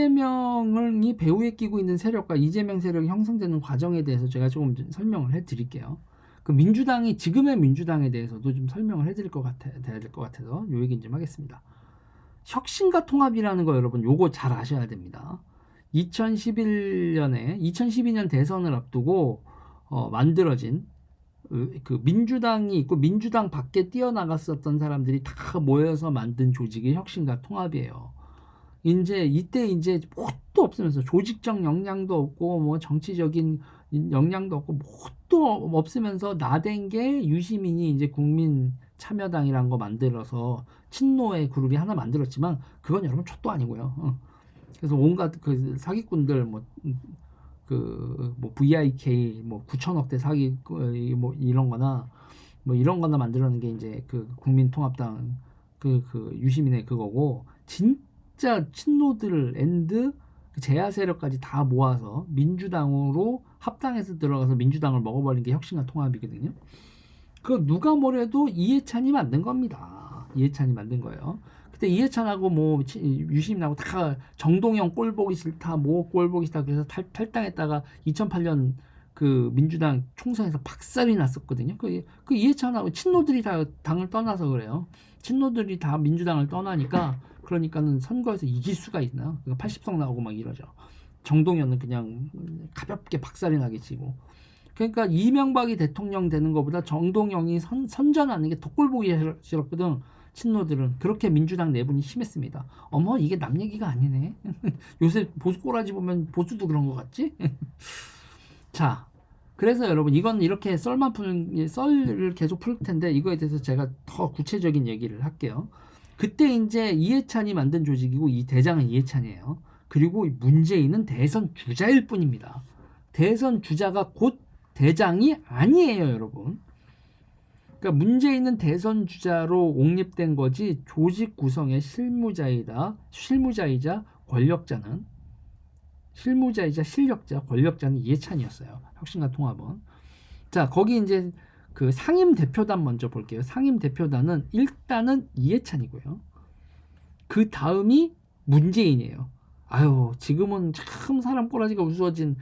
이재명이 배후에 끼고 있는 세력과 이재명 세력이 형성되는 과정에 대해서 제가 조금 설명을 해드릴게요. 그 민주당이 지금의 민주당에 대해서도 좀 설명을 해드릴 것 돼야 될 것 같아서 요 얘기 좀 하겠습니다. 혁신과 통합이라는 거 여러분 요거 잘 아셔야 됩니다. 2012년 대선을 앞두고 만들어진 그 민주당이 있고 민주당 밖에 뛰어나갔었던 사람들이 다 모여서 만든 조직이 혁신과 통합이에요. 이때 뭣도 없으면서 조직적 역량도 없고 뭐 정치적인 역량도 없고 뭣도 없으면서 나댄 게 유시민이 이제 국민 참여당이라는 거 만들어서 친노의 그룹이 하나 만들었지만 그건 여러분 촛도 아니고요. 그래서 온갖 그 사기꾼들 뭐 VIK 뭐 9천억대 사기 뭐 이런 거나 만들어낸 게 이제 그 국민통합당 그 유시민의 그거고 진짜 친노들 앤드 제야 세력까지 다 모아서 민주당으로 합당해서 들어가서 민주당을 먹어버린 게 혁신과 통합이거든요. 그 누가 뭐래도 이해찬이 만든 겁니다. 이해찬이 만든 거예요. 그때 이해찬하고 뭐 유시민하고 다 정동영 꼴 보기 싫다, 뭐 꼴 보기 싫다 그래서 탈당했다가 2008년 그 민주당 총선에서 박살이 났었거든요. 그 이해찬하고 친노들이 다 당을 떠나서 그래요. 친노들이 다 민주당을 떠나니까 그러니까는 선거에서 이길 수가 있나? 80석 나오고 막 이러죠. 정동영은 그냥 가볍게 박살이 나게 지고. 그러니까 이명박이 대통령 되는 것보다 정동영이 선전하는 게 더 꼴보기 싫었거든. 친노들은 그렇게 민주당 내분이 심했습니다. 어머 이게 남 얘기가 아니네. 요새 보수 꼬라지 보면 보수도 그런 것 같지? 자, 그래서 여러분 이건 이렇게 썰을 계속 풀 텐데 이거에 대해서 제가 더 구체적인 얘기를 할게요. 그때 이제 이해찬이 만든 조직이고 이 대장은 이해찬이에요. 그리고 문재인은 대선 주자일 뿐입니다. 대선 주자가 곧 대장이 아니에요, 여러분. 그러니까 문재인은 대선 주자로 옹립된 거지 조직 구성의 실무자이자 권력자는 이해찬이었어요. 혁신과 통합은. 자, 거기 이제 그 상임 대표단 먼저 볼게요. 상임 대표단은 일단은 이해찬이고요. 그 다음이 문재인이에요. 아유, 지금은 참 사람 꼬라지가 우스워진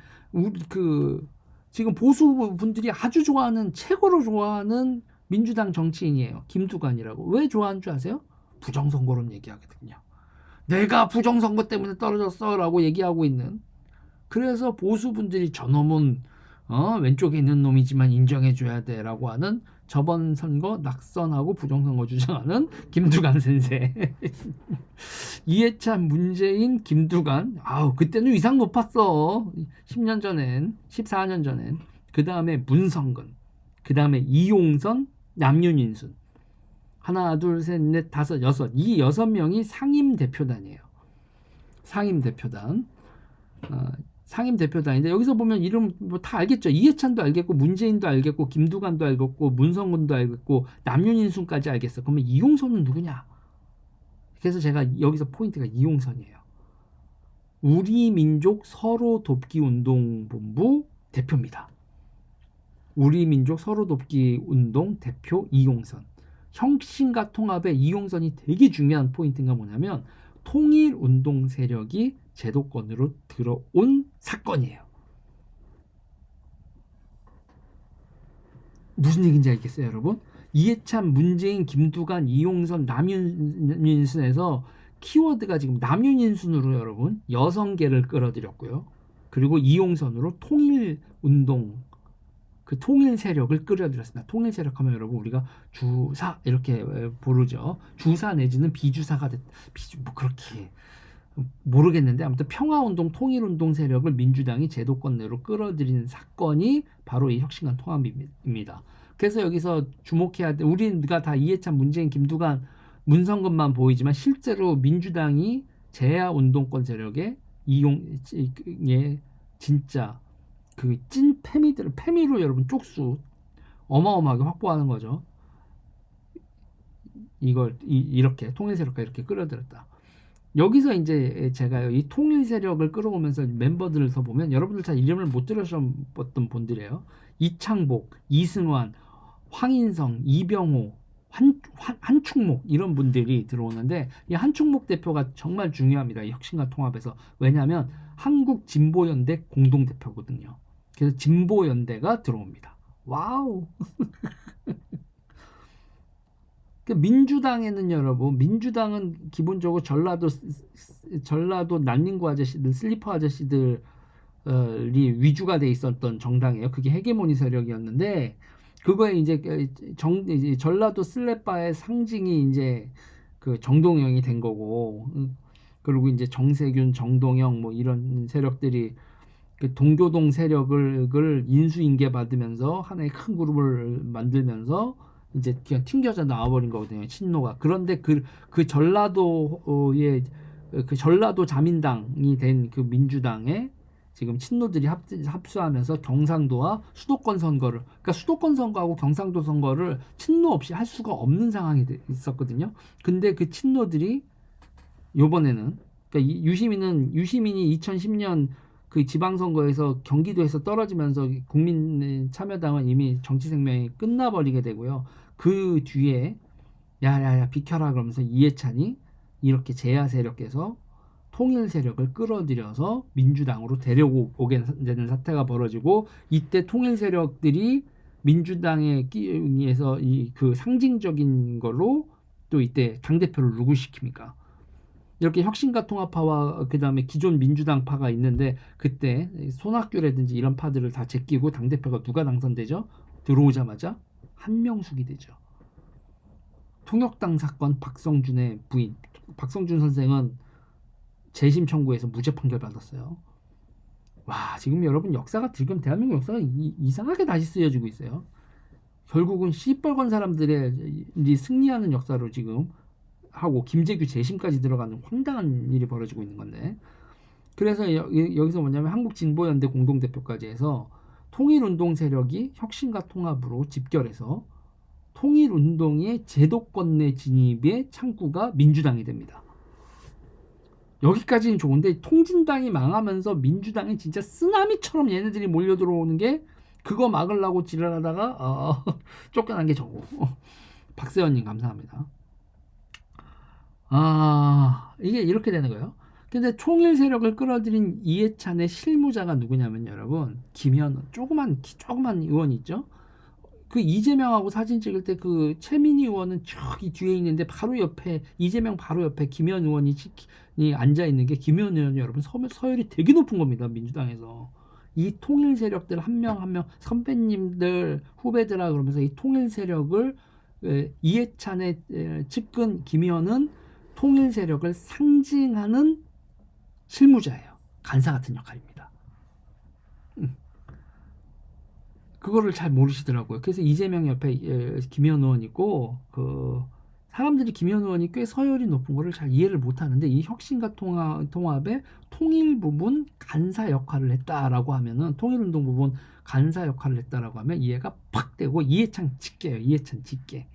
지금 보수 분들이 아주 좋아하는 최고로 좋아하는 민주당 정치인이에요. 김두관이라고. 왜 좋아하는 줄 아세요? 부정선거론 얘기하거든요. 내가 부정선거 때문에 떨어졌어라고 얘기하고 있는. 그래서 보수 분들이 저놈은 왼쪽에 있는 놈이지만 인정해줘야 돼라고 하는 저번 선거 낙선하고 부정선거 주장하는 김두관 센세. 이해찬, 문재인, 김두관. 아우 그때는 위상 높았어. 10년 전엔, 14년 전엔. 그 다음에 문성근, 그 다음에 이용선, 남윤인순. 하나, 둘, 셋, 넷, 다섯, 여섯. 이 6명이 상임 대표단이에요. 상임 대표단. 상임 대표단인데 여기서 보면 이름 뭐 다 알겠죠. 이해찬도 알겠고 문재인도 알겠고 김두관도 알겠고 문성근도 알겠고 남윤인순까지 알겠어. 그러면 이용선은 누구냐? 그래서 제가 여기서 포인트가 이용선이에요. 우리민족 서로돕기운동본부 대표입니다. 우리민족 서로돕기운동 대표 이용선. 혁신과 통합의 이용선이 되게 중요한 포인트가 뭐냐면 통일운동 세력이 제도권으로 들어온 사건이에요. 무슨 얘기인지 알겠어요, 여러분? 이해찬, 문재인, 김두관, 이용선, 남윤인순에서 키워드가 지금 남윤인순으로 여러분 6개를 끌어들였고요. 그리고 이용선으로 통일운동 그 통일 세력을 끌어들였습니다. 통일 세력 하면 여러분 우리가 주사 이렇게 부르죠. 주사 내지는 비주사가 뭐 그렇게 모르겠는데 아무튼 평화운동 통일운동 세력을 민주당이 제도권 내로 끌어들이는 사건이 바로 이 혁신과 통합입니다. 그래서 여기서 주목해야 돼. 우리가 다 이해찬, 문재인, 김두관, 문성근만 보이지만 실제로 민주당이 제야운동권 세력의 진짜 그 찐 패미로 여러분 쪽수 어마어마하게 확보하는 거죠. 이걸 이렇게 통일 세력과 이렇게 끌어들였다. 여기서 이제 제가 이 통일 세력을 끌어오면서 멤버들을 보면 여러분들 잘 이름을 못 들으셨던 분들이에요. 이창복, 이승환, 황인성, 이병호, 한충목 이런 분들이 들어오는데 이 한충목 대표가 정말 중요합니다. 이 혁신과 통합에서. 왜냐하면 한국진보연대 공동대표거든요. 그래서 진보연대가 들어옵니다. 와우. 그 민주당에는 여러분, 민주당은 기본적으로 전라도 난닝구 아저씨들, 슬리퍼 아저씨들이 위주가 돼 있었던 정당이에요. 그게 헤게모니 세력이었는데 그거에 이제 이제 전라도 슬래빠의 상징이 이제 그 정동영이 된 거고, 그리고 이제 정세균, 정동영 뭐 이런 세력들이 그 동교동 세력을 인수인계 받으면서 하나의 큰 그룹을 만들면서 이제 그냥 튕겨져 나와버린 거거든요. 친노가. 그런데 그 전라도의 그 전라도 자민당이 된 그 민주당에 지금 친노들이 합수하면서 경상도와 수도권 선거를, 그러니까 수도권 선거하고 경상도 선거를 친노 없이 할 수가 없는 상황이 있었거든요. 근데 그 친노들이 요번에는, 그러니까 유시민이 2010년 그 지방선거에서 경기도에서 떨어지면서 국민 참여당은 이미 정치 생명이 끝나버리게 되고요. 그 뒤에 야야야 비켜라 그러면서 이해찬이 이렇게 제야 세력에서 통일 세력을 끌어들여서 민주당으로 데려오게 되는 사태가 벌어지고, 이때 통일 세력들이 민주당에 의해서 이 그 상징적인 걸로 또 이때 당대표를 누구 시킵니까? 이렇게 혁신과 통합파와 그 다음에 기존 민주당파가 있는데, 그때 손학규라든지 이런 파들을 다 제끼고 당대표가 누가 당선되죠? 들어오자마자 한명숙이 되죠. 통역당 사건 박성준의 부인, 박성준 선생은 재심 청구에서 무죄 판결 받았어요. 와, 지금 여러분 역사가 지금 대한민국 역사가 이상하게 다시 쓰여지고 있어요. 결국은 시뻘건 사람들의 승리하는 역사로 지금 하고 김재규 재심까지 들어가는 황당한 일이 벌어지고 있는 건데, 그래서 여기서 뭐냐면 한국진보연대 공동대표까지 해서 통일운동 세력이 혁신과 통합으로 집결해서 통일운동의 제도권 내 진입의 창구가 민주당이 됩니다. 여기까지는 좋은데 통진당이 망하면서 민주당이 진짜 쓰나미처럼 얘네들이 몰려 들어오는 게, 그거 막으려고 지랄하다가 쫓겨난 게 저거. 박세현님 감사합니다. 이게 이렇게 되는 거예요. 근데 총일 세력을 끌어들인 이해찬의 실무자가 누구냐면 여러분, 김현우, 조그만 의원 있죠? 그 이재명하고 사진 찍을 때 그 최민희 의원은 저기 뒤에 있는데 바로 옆에, 이재명 바로 옆에 김현 의원이 앉아 있는 게, 김현 의원이 여러분 서열이 되게 높은 겁니다. 민주당에서. 이 통일 세력들 한 명 한 명 선배님들 후배들아 그러면서 이 통일 세력을, 이해찬의 측근 김현은 통일 세력을 상징하는 실무자예요. 간사 같은 역할입니다. 그거를 잘 모르시더라고요. 그래서 이재명 옆에 김현 의원 있고, 그 사람들이 김현 의원이 꽤 서열이 높은 거를 잘 이해를 못 하는데, 이 혁신과 통합의 통일 부분 간사 역할을 했다라고 하면은, 통일운동 부분 간사 역할을 했다라고 하면 이해가 팍 되고, 이해찬 직계예요. 이해찬 직계.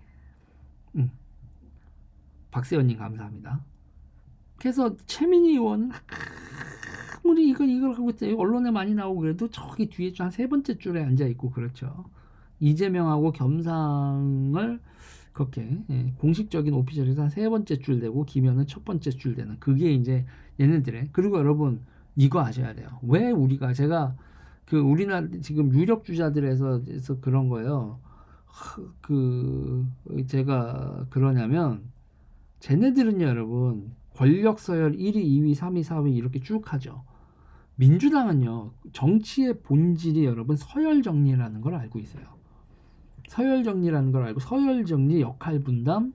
박세현님 감사합니다. 그래서 최민희 의원은 아무리 이걸 하고 있어요. 언론에 많이 나오고 그래도 저기 뒤에 한 세 번째 줄에 앉아 있고 그렇죠. 이재명하고 겸상을 그렇게 공식적인 오피셜에서 한 세 번째 줄 되고, 김현은 첫 번째 줄 되는, 그게 이제 얘네들의. 그리고 여러분 이거 아셔야 돼요. 왜 우리가, 제가 그 우리나라 지금 유력 주자들에서 그런 거예요. 제가 그러냐면, 쟤네들은요 여러분 권력 서열 1위, 2위, 3위, 4위 이렇게 쭉 하죠. 민주당은요 정치의 본질이 여러분 서열 정리라는 걸 알고 있어요. 서열 정리라는 걸 알고, 서열 정리, 역할 분담,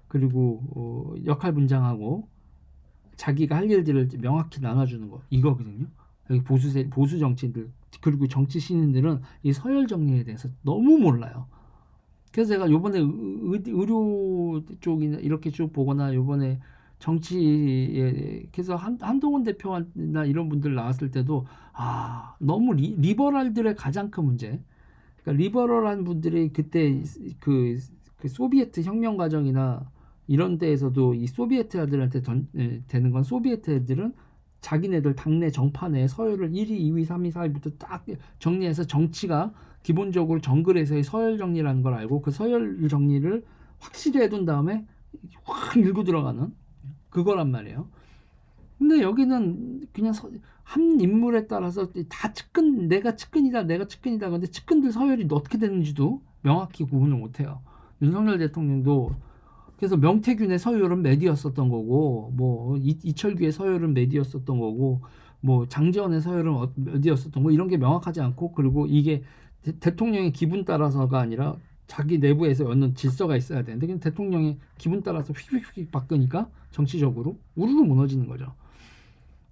그리고 역할 분장하고 자기가 할 일들을 명확히 나눠주는 거, 이거거든요. 여기 보수 정치인들 그리고 정치 신인들은 이 서열 정리에 대해서 너무 몰라요. 그래서 제가 요번에 의료 쪽이나 이렇게 쭉 보거나, 요번에 정치에 그래서 한동훈 대표나 이런 분들 나왔을 때도 너무 리버럴들의 가장 큰 문제, 그러니까 리버럴한 분들이 그때 그 소비에트 혁명 과정이나 이런 데에서도 이 소비에트 애들한테 되는 건, 소비에트 애들은 자기네들 당내 정판에 서열을 1위, 2위, 3위, 4위부터 딱 정리해서, 정치가 기본적으로 정글에서의 서열 정리라는 걸 알고 그 서열 정리를 확실히 해둔 다음에 확 밀고 들어가는 그거란 말이에요. 근데 여기는 그냥 한 인물에 따라서 다 측근, 내가 측근이다, 내가 측근이다. 근데 측근들 서열이 어떻게 되는지도 명확히 구분을 못해요. 윤석열 대통령도 그래서 명태균의 서열은 메디였었던 거고, 뭐 이철규의 서열은 메디였었던 거고, 뭐 장제원의 서열은 메디였었던 거, 이런 게 명확하지 않고, 그리고 이게 대통령의 기분 따라서가 아니라 자기 내부에서 어느 질서가 있어야 되는데, 그냥 대통령의 기분 따라서 휙휙휙 바꾸니까 정치적으로 우르르 무너지는 거죠.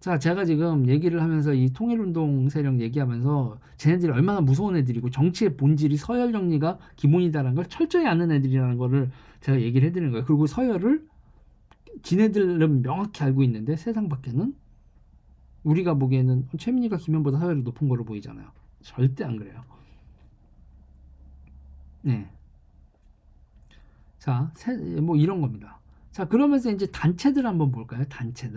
자, 제가 지금 얘기를 하면서 이 통일운동 세력 얘기하면서 쟤네들이 얼마나 무서운 애들이고 정치의 본질이 서열 정리가 기본이다라는 걸 철저히 아는 애들이라는 거를 제가 얘기를 해드리는 거예요. 그리고 서열을 지네들은 명확히 알고 있는데 세상 밖에는 우리가 보기에는 최민희가 김현보다 서열이 높은 거로 보이잖아요. 절대 안 그래요. 네. 자, 뭐 이런 겁니다. 자, 그러면서 이제 단체들 한번 볼까요? 단체,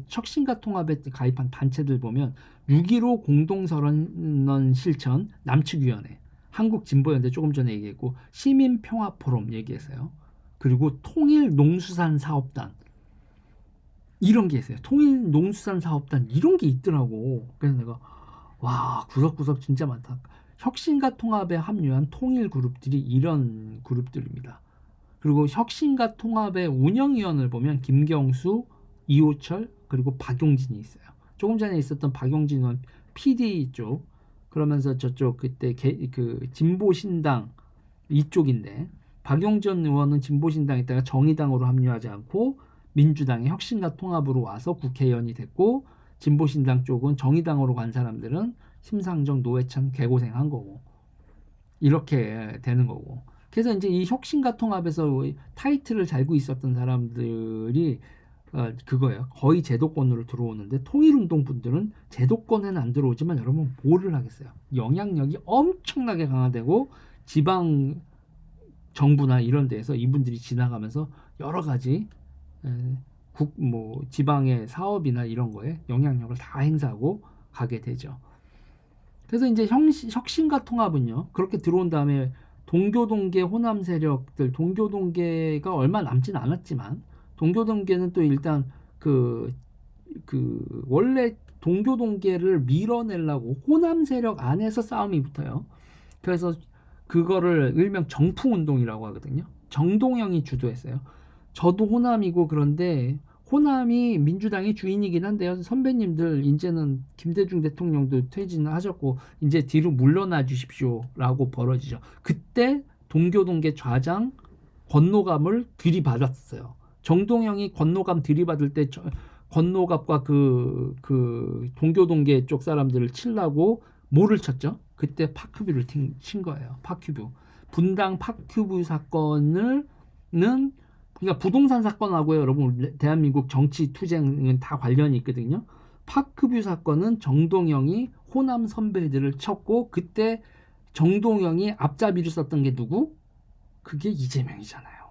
혁신과 통합에 가입한 단체들 보면 6.15 공동선언 실천 남측위원회, 한국진보연대 조금 전에 얘기했고, 시민평화포럼 얘기했어요. 그리고 통일농수산사업단, 이런 게 있어요. 통일농수산사업단, 이런 게 있더라고. 그래서 내가, 와, 구석구석 진짜 많다. 혁신과 통합에 합류한 통일 그룹들이 이런 그룹들입니다. 그리고 혁신과 통합의 운영위원을 보면 김경수, 이호철, 그리고 박용진이 있어요. 조금 전에 있었던 박용진 의원 PD 쪽, 그러면서 저쪽 그때 그 진보신당 이쪽인데, 박용진 의원은 진보신당에 있다가 정의당으로 합류하지 않고 민주당의 혁신과 통합으로 와서 국회의원이 됐고, 진보신당 쪽은 정의당으로 간 사람들은 심상정, 노회찬 개고생한 거고, 이렇게 되는 거고. 그래서 이제 이 혁신과 통합에서 타이틀을 달고 있었던 사람들이 그거예요. 거의 제도권으로 들어오는데, 통일운동 분들은 제도권에는 안 들어오지만 여러분 뭐를 하겠어요. 영향력이 엄청나게 강화되고 지방 정부나 이런 데에서 이분들이 지나가면서 여러 가지 뭐 지방의 사업이나 이런 거에 영향력을 다 행사하고 가게 되죠. 그래서 이제 혁신과 통합은요, 그렇게 들어온 다음에 동교동계 호남 세력들, 동교동계가 얼마 남진 않았지만, 동교동계는 또 일단 원래 동교동계를 밀어내려고 호남 세력 안에서 싸움이 붙어요. 그래서 그거를 일명 정풍운동이라고 하거든요. 정동영이 주도했어요. 저도 호남이고, 그런데 호남이 민주당의 주인이긴 한데요. 선배님들 이제는 김대중 대통령도 퇴진을 하셨고 이제 뒤로 물러나 주십시오라고 벌어지죠. 그때 동교동계 좌장 권노감을 들이받았어요. 정동영이 권노감 들이받을 때 권노갑과 그 동교동계 쪽 사람들을 치려고 뭐를 쳤죠? 그때 파큐브를 친 거예요. 파큐브. 분당 파큐브 사건을 그러니까 부동산 사건하고요, 여러분, 대한민국 정치 투쟁은 다 관련이 있거든요. 파크뷰 사건은 정동영이 호남 선배들을 쳤고, 그때 정동영이 앞잡이를 썼던 게 누구? 그게 이재명이잖아요.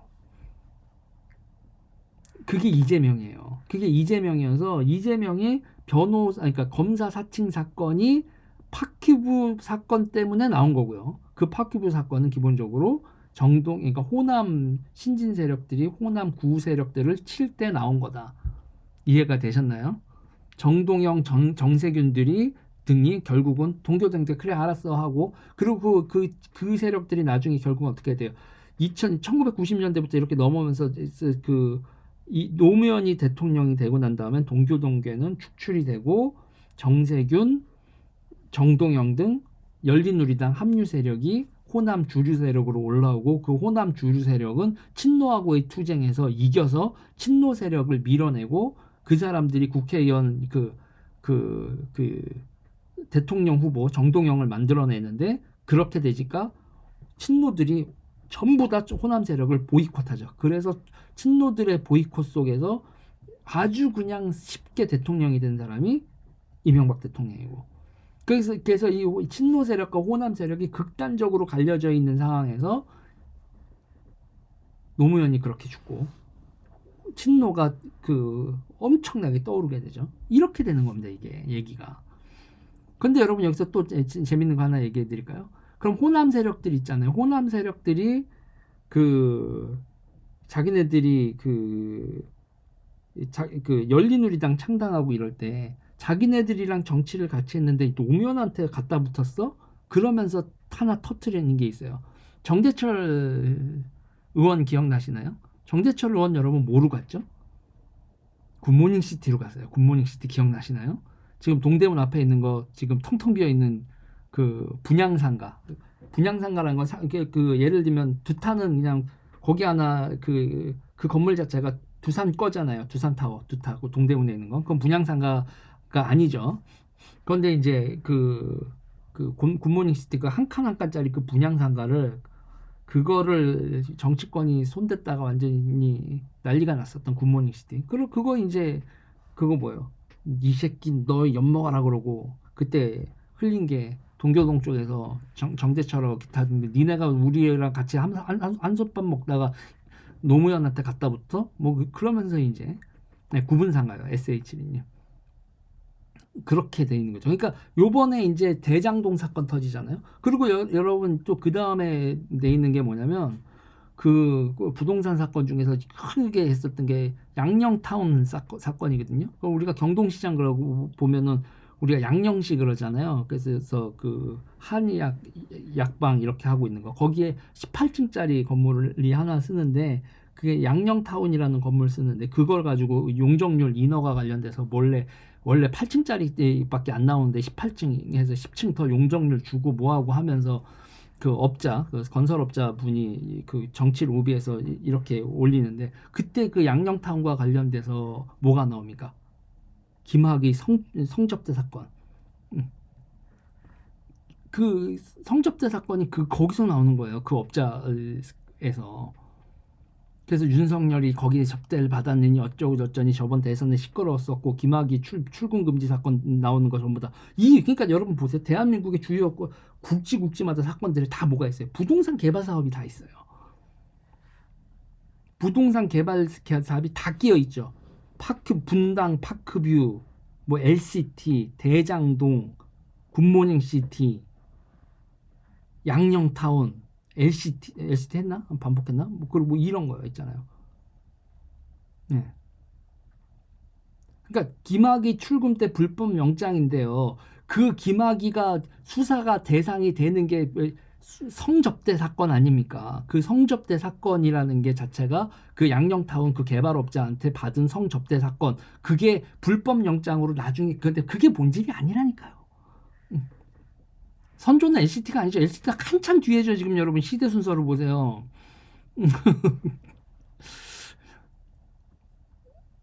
그게 이재명이에요. 그게 이재명이어서 이재명이 그러니까 검사 사칭 사건이 파큐브 사건 때문에 나온 거고요. 그 파큐브 사건은 기본적으로 그러니까 호남 신진 세력들이 호남 구우 세력들을 칠 때 나온 거다. 이해가 되셨나요? 정동영, 정세균들이 등이 결국은 동교동계 그래 알았어 하고, 그리고 그 세력들이 나중에 결국은 어떻게 돼요? 1990년대부터 이렇게 넘어오면서 이 노무현이 대통령이 되고 난 다음에 동교동계는 축출이 되고, 정세균, 정동영 등 열린우리당 합류 세력이 호남 주류 세력으로 올라오고, 그 호남 주류 세력은 친노하고의 투쟁에서 이겨서 친노 세력을 밀어내고, 그 사람들이 국회의원 대통령 후보 정동영을 만들어내는데, 그렇게 되니까 친노들이 전부 다 호남 세력을 보이콧하죠. 그래서 친노들의 보이콧 속에서 아주 그냥 쉽게 대통령이 된 사람이 이명박 대통령이고, 그래서 이 친노 세력과 호남 세력이 극단적으로 갈려져 있는 상황에서 노무현이 그렇게 죽고 친노가 엄청나게 떠오르게 되죠. 이렇게 되는 겁니다, 이게 얘기가. 근데 여러분 여기서 또 재밌는 거 하나 얘기해 드릴까요? 그럼 호남 세력들 있잖아요. 호남 세력들이 그 자기네들이 그 열린우리당 창당하고 이럴 때 자기네들이랑 정치를 같이 했는데 노무현한테 갖다 붙었어? 그러면서 하나 터트리는 게 있어요. 정대철 의원 기억나시나요? 정대철 의원 여러분 뭐로 갔죠? 굿모닝 시티로 갔어요. 굿모닝 시티 기억나시나요? 지금 동대문 앞에 있는 거 지금 텅텅 비어 있는 그 분양상가. 분양상가라는 건 그 예를 들면 두타는 그냥 거기 하나 그 건물 자체가 두산 거잖아요. 두산 타워, 두타고 동대문에 있는 건 그건 분양상가가 아니죠. 그런데 이제 그 굿모닝 시티 그 한 칸 한 칸짜리 그 분양상가를 그거를 정치권이 손댔다가 완전히 난리가 났었던 굿모닝 시티. 그리고 그거 이제 그거 뭐예요? 이 새끼 너 엿먹어라 그러고 그때 흘린 게 동교동 쪽에서 정대철하고 기타 등등 니네가 우리랑 같이 한솥밥 먹다가 노무현한테 갖다 붙어? 뭐 그러면서 이제 네, 구분상가요. SH-님. 그렇게 돼 있는 거죠. 그러니까 요번에 이제 대장동 사건 터지잖아요. 그리고 여러분 또 그 다음에 돼 있는 게 뭐냐면 그 부동산 사건 중에서 크게 했었던 게 양령타운 사건이거든요. 우리가 경동시장 그러고 보면은 우리가 양령시 그러잖아요. 그래서 그 한의학 약방 이렇게 하고 있는 거. 거기에 18층짜리 건물이 하나 쓰는데 그게 양령타운이라는 건물 쓰는데 그걸 가지고 용적률 인허가 관련돼서 원래 8층짜리밖에 안 나오는데 18층에서 10층 더 용적률 주고 뭐하고 하면서 그 업자, 그 건설업자 분이 그 정치 로비에서 이렇게 올리는데 그때 그 양령타운과 관련돼서 뭐가 나옵니까? 김학의 성접대 사건. 그 성접대 사건이 거기서 나오는 거예요. 그 업자에서. 그래서 윤석열이 거기에 접대를 받았느니 어쩌고 저쩌니 저번 대선에 시끄러웠었고 김학의 출근 금지 사건 나오는 거 전부 다 그러니까 여러분 보세요. 대한민국의 주요 국지마다 사건들이 다 뭐가 있어요. 부동산 개발 사업이 다 있어요. 부동산 개발 사업이 다 끼어 있죠. 분당 파크뷰, 뭐 LCT, 대장동, 굿모닝 시티, 양령타운, LCT 했나? 반복했나? 뭐 그리고 뭐 이런 거 있잖아요. 네. 그러니까 김학의 출금 때 불법 영장인데요. 그 김학의가 수사가 대상이 되는 게 성접대 사건 아닙니까? 그 성접대 사건이라는 게 자체가 그 양령타운 그 개발업자한테 받은 성접대 사건 그게 불법 영장으로 나중에 근데 그게 본질이 아니라니까요. 선조는 LCT가 아니죠. LCT가 한참 뒤에죠. 지금 여러분 시대 순서를 보세요.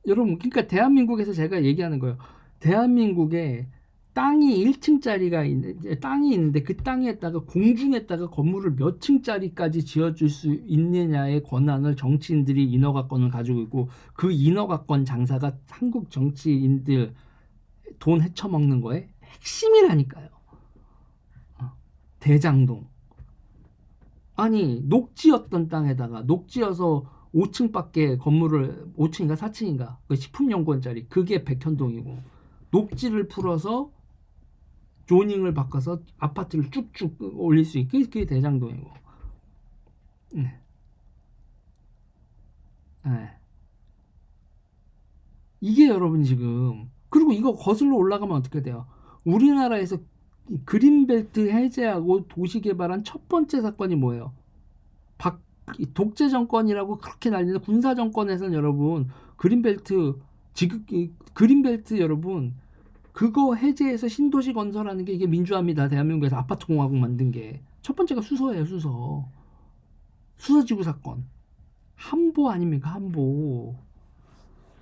여러분 그러니까 대한민국에서 제가 얘기하는 거예요. 대한민국에 땅이 1층짜리가 땅이 있는데 그 땅에다가 공중에다가 건물을 몇 층짜리까지 지어줄 수 있느냐의 권한을 정치인들이 인허가권을 가지고 있고 그 인허가권 장사가 한국 정치인들 돈 헤쳐먹는 거에 핵심이라니까요. 대장동. 아니 녹지였던 땅에다가 녹지여서 5층밖에 건물을 5층인가 4층인가 그 식품연구원짜리 그게 백현동이고 녹지를 풀어서 조닝을 바꿔서 아파트를 쭉쭉 올릴 수 있게 그게 대장동이고 네. 네. 이게 여러분 지금 그리고 이거 거슬러 올라가면 어떻게 돼요? 우리나라에서 그린벨트 해제하고 도시 개발한 첫 번째 사건이 뭐예요? 독재 정권이라고 그렇게 난리는 군사 정권에서는 여러분 그린벨트 지금 그린벨트 여러분 그거 해제해서 신도시 건설하는 게 이게 민주화입니다. 대한민국에서 아파트 공화국 만든 게 첫 번째가 수서예요. 수서지구 사건 한보 아닙니까?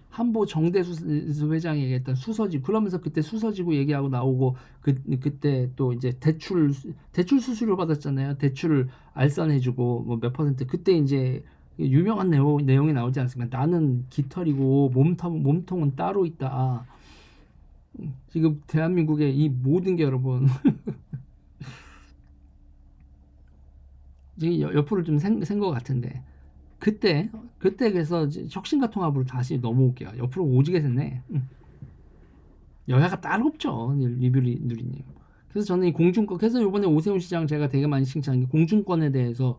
한보 정대수 회장이 얘기했던 수서지구 그러면서 그때 수서지구 얘기하고 나오고 그때 또 이제 대출 수수료 받았잖아요. 대출을 알선해주고 뭐 몇 퍼센트 그때 이제 유명한 내용이 나오지 않습니까? 나는 깃털이고 몸통은 따로 있다. 지금 대한민국의 이 모든 게 여러분 지금 옆으로 좀 센 것 같은데 그때 그래서 혁신과 통합으로 다시 넘어올게요. 옆으로 오지게 됐네. 여야가 따로 없죠. 리뷰리 누리님. 그래서 저는 이 공중권 그래서 이번에 오세훈 시장 제가 되게 많이 칭찬한 게 공중권에 대해서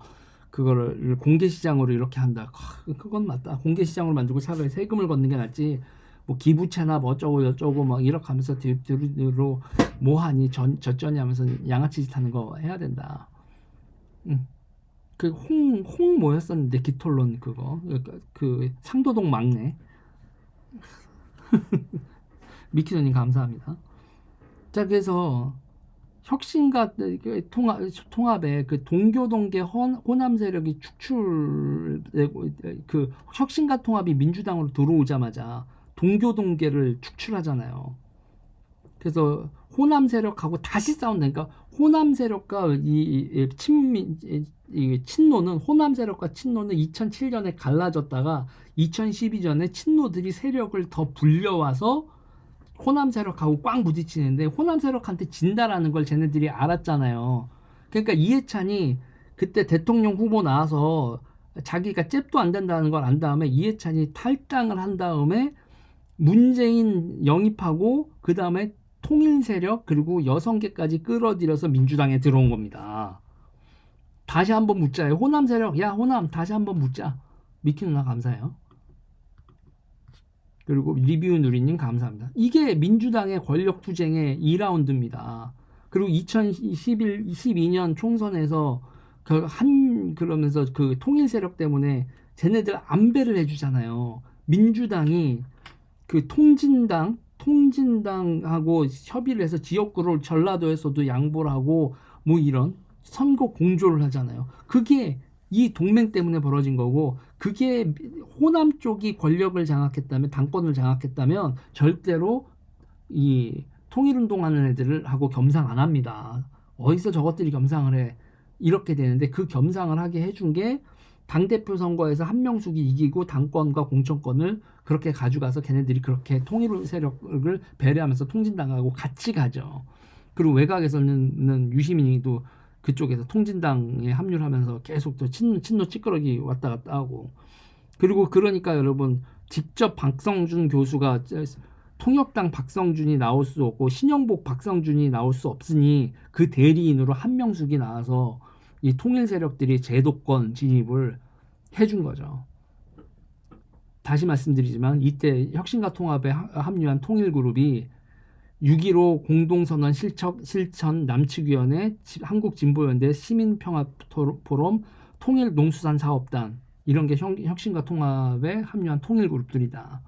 그거를 공개 시장으로 이렇게 한다. 그건 맞다. 공개 시장으로 만들고 차라리 세금을 걷는 게 낫지. 뭐 기부채나 뭐 어쩌고 저쩌고 막 이렇게 하면서 뒤로 뭐 하니 저쩌니 하면서 양아치 짓 하는 거 해야 된다. 그 홍 뭐였었는데 기톨론 그거 그 상도동 막내 미키노님 감사합니다. 자 그래서 혁신과 통합에 그 동교동계 호남 세력이 축출되고 그 혁신과 통합이 민주당으로 들어오자마자 동교동계를 축출하잖아요. 그래서 호남 세력하고 다시 싸운다니까. 호남 세력과 이 친노는 호남 세력과 친노는 2007년에 갈라졌다가 2012년에 친노들이 세력을 더 불려와서 호남 세력하고 꽝 부딪히는데 호남 세력한테 진다라는 걸 쟤네들이 알았잖아요. 그러니까 이해찬이 그때 대통령 후보 나와서 자기가 잽도 안 된다는 걸 안 다음에 이해찬이 탈당을 한 다음에 문재인 영입하고 그 다음에 통일 세력 그리고 여성계까지 끌어들여서 민주당에 들어온 겁니다. 다시 한번 묻자요. 호남 세력, 야 호남 다시 한번 묻자. 미키 누나 감사해요. 그리고 리뷰 누리님 감사합니다. 이게 민주당의 권력 투쟁의 2라운드입니다. 그리고 2012년 총선에서 그러면서 그 통일 세력 때문에 쟤네들 안배를 해주잖아요. 민주당이 그 통진당하고 협의를 해서 지역구를 전라도에서도 양보를 하고 뭐 이런 선거 공조를 하잖아요. 그게 이 동맹 때문에 벌어진 거고 그게 호남 쪽이 권력을 장악했다면 당권을 장악했다면 절대로 이 통일운동하는 애들을 하고 겸상 안 합니다. 어디서 저것들이 겸상을 해. 이렇게 되는데 그 겸상을 하게 해준 게 당대표 선거에서 한명숙이 이기고 당권과 공천권을 그렇게 가져가서 걔네들이 그렇게 통일 세력을 배려하면서 통진당하고 같이 가죠. 그리고 외곽에서는 유시민이도 그쪽에서 통진당에 합류를 하면서 계속 또 친노 찌끄러기 왔다 갔다 하고 그리고 그러니까 여러분 직접 박성준 교수가 통역당 박성준이 나올 수 없고 신영복 박성준이 나올 수 없으니 그 대리인으로 한명숙이 나와서 이 통일 세력들이 제도권 진입을 해준 거죠. 다시 말씀드리지만 이때 혁신과 통합에 합류한 통일그룹이 6.15 공동선언 실천 남측위원회 한국진보연대 시민평화포럼 통일농수산사업단 이런 게 혁신과 통합에 합류한 통일그룹들이다.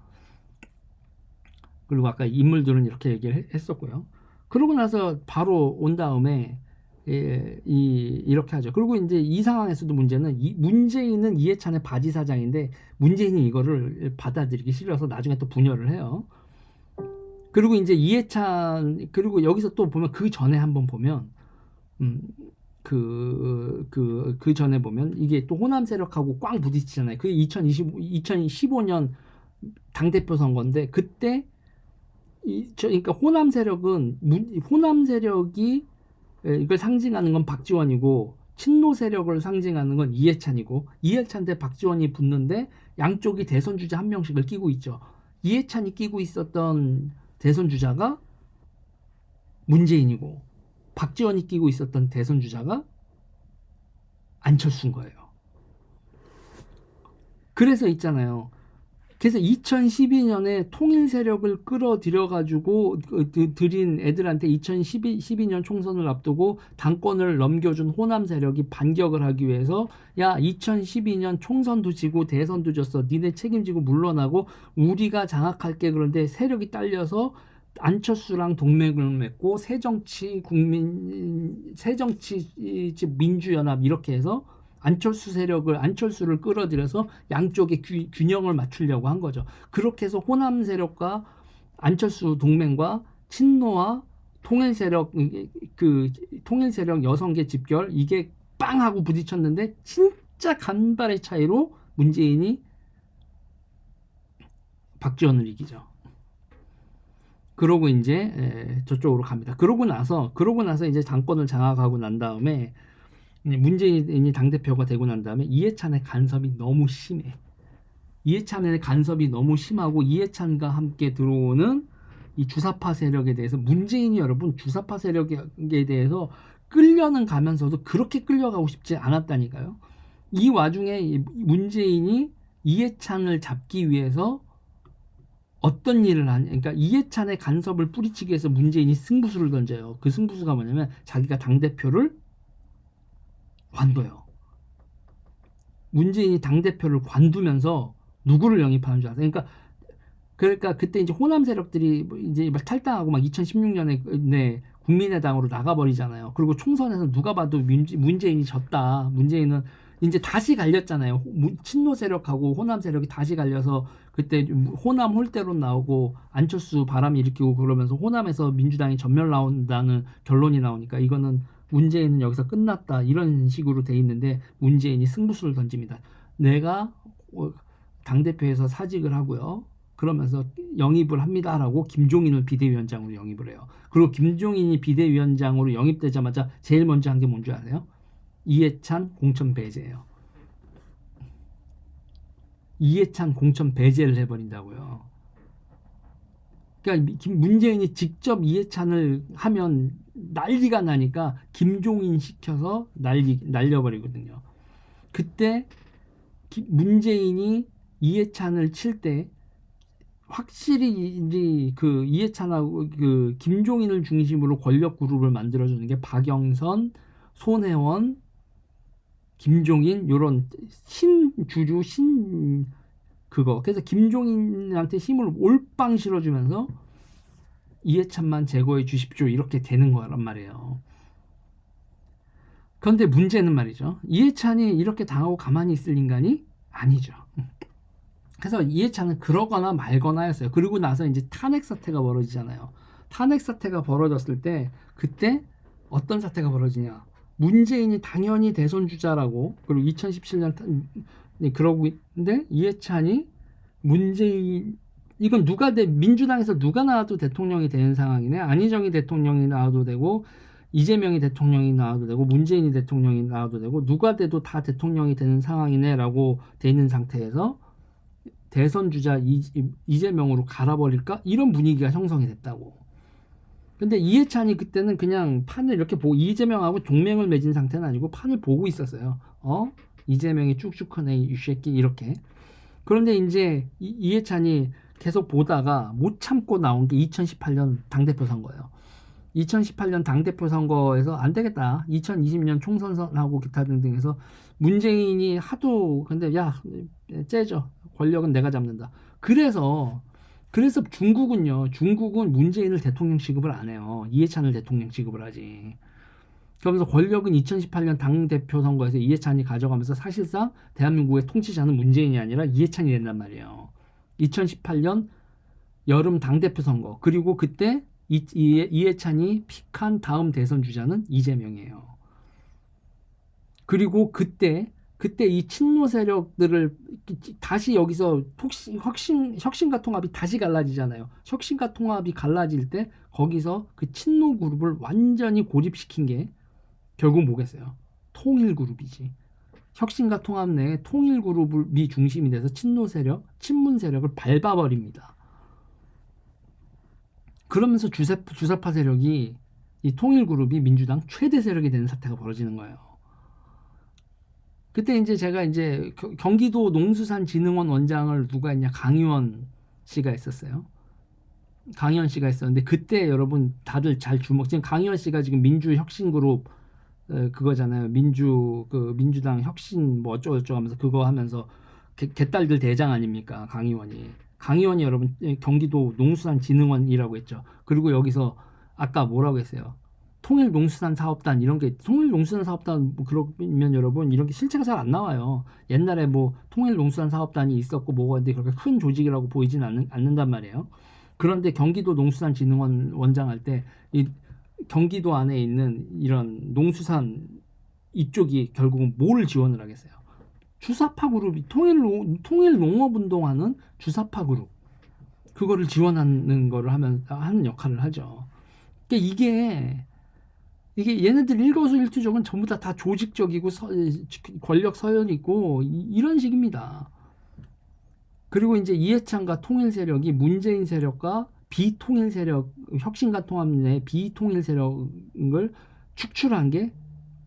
그리고 아까 인물들은 이렇게 얘기를 했었고요. 그러고 나서 바로 온 다음에 이렇게 하죠. 그리고 이제 이 상황에서도 문제는 문재인은 이해찬의 바지 사장인데 문재인이 이거를 받아들이기 싫어서 나중에 또 분열을 해요. 그리고 이제 이해찬 그리고 여기서 또 보면 그 전에 한번 보면 그 전에 보면 이게 또 호남 세력하고 꽝 부딪히잖아요. 그게 2015년 당대표 선거인데 그때 그러니까 호남 세력이 이걸 상징하는 건 박지원이고 친노 세력을 상징하는 건 이해찬이고 이해찬 대 박지원이 붙는데 양쪽이 대선 주자 한 명씩을 끼고 있죠. 이해찬이 끼고 있었던 대선 주자가 문재인이고 박지원이 끼고 있었던 대선 주자가 안철수인 거예요. 그래서 있잖아요. 그래서 2012년에 통일 세력을 끌어들여가지고 들인 애들한테 2012년 총선을 앞두고 당권을 넘겨준 호남 세력이 반격을 하기 위해서 야 2012년 총선도 지고 대선도 졌어. 니네 책임지고 물러나고 우리가 장악할게. 그런데 세력이 딸려서 안철수랑 동맹을 맺고 새정치 민주연합 이렇게 해서 안철수를 끌어들여서 양쪽의 균형을 맞추려고 한 거죠. 그렇게 해서 호남 세력과 안철수 동맹과 친노와 통일 세력 여성계 집결 이게 빵 하고 부딪혔는데 진짜 간발의 차이로 문재인이 박지원을 이기죠. 그러고 이제 저쪽으로 갑니다. 그러고 나서 이제 당권을 장악하고 난 다음에 문재인이 당대표가 되고 난 다음에 이해찬의 간섭이 너무 심해. 이해찬의 간섭이 너무 심하고 이해찬과 함께 들어오는 이 주사파 세력에 대해서 문재인이 여러분 주사파 세력에 대해서 끌려는 가면서도 그렇게 끌려가고 싶지 않았다니까요. 이 와중에 문재인이 이해찬을 잡기 위해서 어떤 일을 하냐. 그러니까 이해찬의 간섭을 뿌리치기 위해서 문재인이 승부수를 던져요. 그 승부수가 뭐냐면 자기가 당대표를 관둬요. 문재인이 당대표를 관두면서 누구를 영입하는 줄 아세요? 그러니까 그때 이제 호남 세력들이 이제 막 탈당하고 막 2016년에 네, 국민의당으로 나가버리잖아요. 그리고 총선에서 누가 봐도 문재인이 졌다. 문재인은 이제 다시 갈렸잖아요. 친노 세력하고 호남 세력이 다시 갈려서 그때 호남 홀대론 나오고 안철수 바람 일으키고 그러면서 호남에서 민주당이 전멸 나온다는 결론이 나오니까 이거는 문재인은 여기서 끝났다. 이런 식으로 돼 있는데 문재인이 승부수를 던집니다. 내가 당대표에서 사직을 하고요. 그러면서 영입을 합니다라고 김종인을 비대위원장으로 영입을 해요. 그리고 김종인이 비대위원장으로 영입되자마자 제일 먼저 한 게 뭔지 아세요? 이해찬 공천 배제예요. 이해찬 공천 배제를 해버린다고요. 그러니까 문재인이 직접 이해찬을 하면 난리가 나니까 김종인 시켜서 날려버리거든요. 그때 문재인이 이해찬을 칠때 확실히 그 이해찬하고 그 김종인을 중심으로 권력 그룹을 만들어주는 게 박영선, 손혜원, 김종인 요런 신주주 신 그거. 그래서 김종인한테 힘을 올빵 실어주면서 이해찬만 제거해 주십시오 이렇게 되는 거란 말이에요. 그런데 문제는 말이죠. 이해찬이 이렇게 당하고 가만히 있을 인간이 아니죠. 그래서 이해찬은 그러거나 말거나였어요. 그리고 나서 이제 탄핵 사태가 벌어지잖아요. 탄핵 사태가 벌어졌을 때 그때 어떤 사태가 벌어지냐? 문재인이 당연히 대선 주자라고 그리고 2017년 그러고 있는데 이해찬이 문재인 이건 민주당에서 누가 나와도 대통령이 되는 상황이네. 안희정이 대통령이 나와도 되고 이재명이 대통령이 나와도 되고 문재인이 대통령이 나와도 되고 누가 돼도 다 대통령이 되는 상황이네라고 돼 있는 상태에서 대선 주자 이재명으로 갈아버릴까? 이런 분위기가 형성이 됐다고. 근데 이해찬이 그때는 그냥 판을 이렇게 보고 이재명하고 동맹을 맺은 상태는 아니고 판을 보고 있었어요. 이재명이 쭉쭉 크네 이 새끼 이렇게. 그런데 이제 이해찬이 계속 보다가 못 참고 나온 게 2018년 당대표 선거예요. 2018년 당대표 선거에서 안 되겠다. 2020년 총선하고 기타 등등해서 문재인이 하도 근데 야 째져. 권력은 내가 잡는다. 그래서 중국은 문재인을 대통령 취급을 안 해요. 이해찬을 대통령 취급을 하지. 그러면서 권력은 2018년 당대표 선거에서 이해찬이 가져가면서 사실상 대한민국의 통치자는 문재인이 아니라 이해찬이 된단 말이에요. 2018년 여름 당대표 선거 그리고 그때 이해찬이 픽한 다음 대선 주자는 이재명이에요. 그리고 그때 이 친노 세력들을 다시 여기서 혁신과 통합이 다시 갈라지잖아요. 혁신과 통합이 갈라질 때 거기서 그 친노 그룹을 완전히 고립시킨 게 결국 뭐겠어요? 통일 그룹이지. 혁신과 통합 내에 통일 그룹이 중심이 돼서 친노 세력, 친문 세력을 밟아버립니다. 그러면서 주사파 세력이 이 통일 그룹이 민주당 최대 세력이 되는 사태가 벌어지는 거예요. 그때 이제 제가 이제 경기도 농수산진흥원 원장을 누가 했냐? 강의원 씨가 있었어요. 강의원 씨가 있었는데 그때 여러분 다들 잘 지금 강의원 씨가 지금 민주혁신그룹 그거잖아요. 민주당 혁신 뭐 어쩌고저쩌고 하면서 그거 하면서 개딸들 대장 아닙니까? 강의원이 여러분 경기도 농수산진흥원이라고 했죠. 그리고 여기서 아까 뭐라고 했어요? 통일농수산사업단 이런 게 통일농수산사업단 뭐 그러면 여러분 이런 게 실체가 잘 안 나와요. 옛날에 뭐 통일농수산사업단이 있었고 뭐가 있는데 그렇게 큰 조직이라고 보이진 않는단 말이에요. 그런데 경기도 농수산진흥원 원장 할 때 이 경기도 안에 있는 이런 농수산 이쪽이 결국은 뭐를 지원을 하겠어요? 주사파 그룹이 통일농업운동하는 주사파 그룹 그거를 지원하는 거를 하는 역할을 하죠. 그러니까 이게 얘네들 일거수일투족은 전부 다 조직적이고 권력 서열이 있고 이런 식입니다. 그리고 이제 이해찬과 통일 세력이 문재인 세력과 비통일 세력, 혁신과 통합 내 비통일 세력을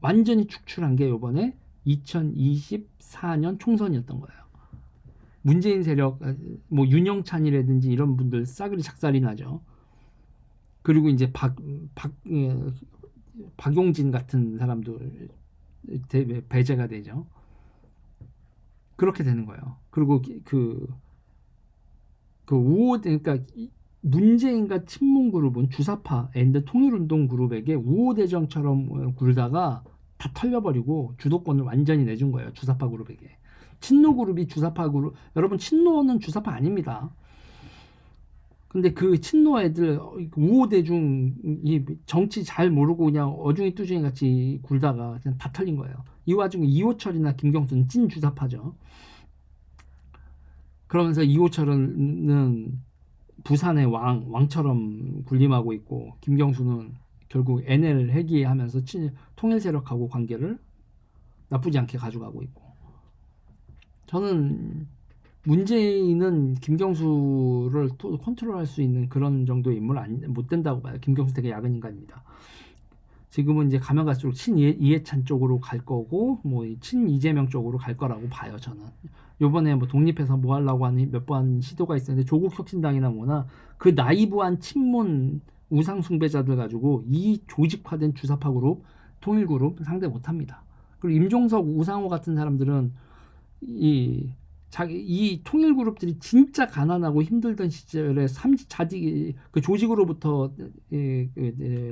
완전히 축출한 게 요번에 2024년 총선이었던 거예요. 문재인 세력, 뭐 윤영찬이라든지 이런 분들 싸그리 작살이 나죠. 그리고 이제 박용진 같은 사람들 배제가 되죠. 그렇게 되는 거예요. 그리고 그러니까 문재인과 친문 그룹은 주사파 앤드 통일운동 그룹에게 우호대정처럼 굴다가 다 털려버리고 주도권을 완전히 내준 거예요. 주사파 그룹에게. 친노 그룹이 주사파 그룹, 여러분 친노는 주사파 아닙니다. 근데 그 친노 애들 우호대중이 정치 잘 모르고 그냥 어중이 뚜중이 같이 굴다가 그냥 다 털린 거예요. 이 와중에 이호철이나 김경수는 찐 주사파죠. 그러면서 이호철은 부산의 왕처럼 군림하고 있고, 김경수는 결국 NL 회귀하면서 통일 세력하고 관계를 나쁘지 않게 가져가고 있고, 저는 문재인은 김경수를 컨트롤할 수 있는 그런 정도의 인물 못 된다고 봐요. 김경수 되게 야근 인간입니다. 지금은 이제 가면 갈수록 이해찬 쪽으로 갈 거고, 뭐 이재명 쪽으로 갈 거라고 봐요. 저는 요번에 뭐 독립해서 뭐 하려고 하니 몇 번 시도가 있었는데, 조국 혁신당이나 뭐나 그 나이브한 친문 우상 숭배자들 가지고 이 조직화된 주사파 그룹, 통일 그룹 상대 못 합니다. 그리고 임종석, 우상호 같은 사람들은 이 통일 그룹들이 진짜 가난하고 힘들던 시절에 그 조직으로부터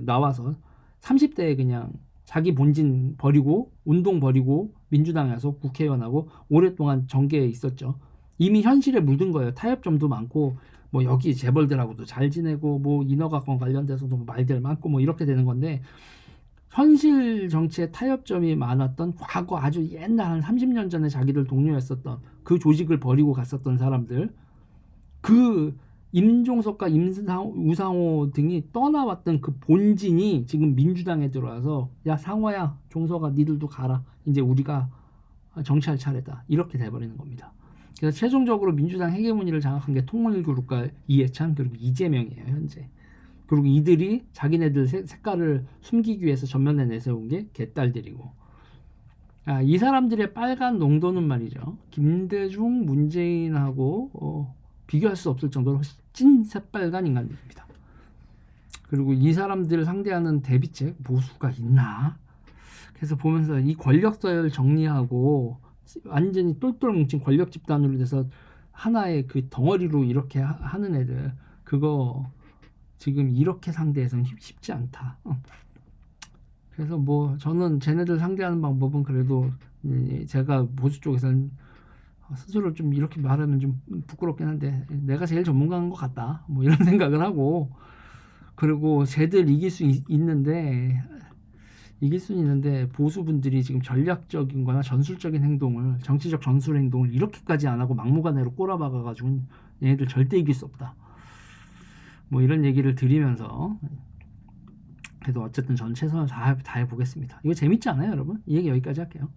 나와서 30대에 그냥 자기 본진 버리고 운동 버리고 민주당에 와서 국회의원하고 오랫동안 정계에 있었죠. 이미 현실에 물든 거예요. 타협점도 많고, 뭐 여기 재벌들하고도 잘 지내고, 뭐 인허가권 관련돼서도 말들 많고, 뭐 이렇게 되는 건데, 현실 정치에 타협점이 많았던 과거 아주 옛날 한 30년 전에 자기들 동료였었던 그 조직을 버리고 갔었던 사람들, 그 임종석과 우상호 등이 떠나왔던 그 본진이 지금 민주당에 들어와서, 야 상호야, 종석아, 니들도 가라, 이제 우리가 정치할 차례다, 이렇게 돼버리는 겁니다. 그래서 최종적으로 민주당 헤게모니를 장악한 게 통일그룹과 이해찬 그리고 이재명이에요, 현재. 그리고 이들이 자기네들 색깔을 숨기기 위해서 전면에 내세운 게 개딸들이고, 이 사람들의 빨간 농도는 말이죠, 김대중, 문재인하고 비교할 수 없을 정도로 찐 새빨간 인간들입니다. 그리고 이 사람들을 상대하는 대비책 보수가 있나? 그래서 보면서 이 권력서열 정리하고 완전히 똘똘 뭉친 권력 집단으로 돼서 하나의 그 덩어리로 이렇게 하는 애들, 그거 지금 이렇게 상대해서는 쉽지 않다. 그래서 뭐 저는 쟤네들 상대하는 방법은 그래도, 제가 보수 쪽에서는 스스로 좀 이렇게 말하면 좀 부끄럽긴 한데, 내가 제일 전문가인 것 같다, 뭐 이런 생각을 하고, 그리고 쟤들 이길 수 있는데 보수분들이 지금 전략적인 거나 전술적인 행동을, 정치적 전술 행동을 이렇게까지 안 하고 막무가내로 꼬라박아가지고 얘네들 절대 이길 수 없다, 뭐 이런 얘기를 드리면서, 그래도 어쨌든 전 최선을 다 해보겠습니다. 이거 재밌지 않아요, 여러분? 이 얘기 여기까지 할게요.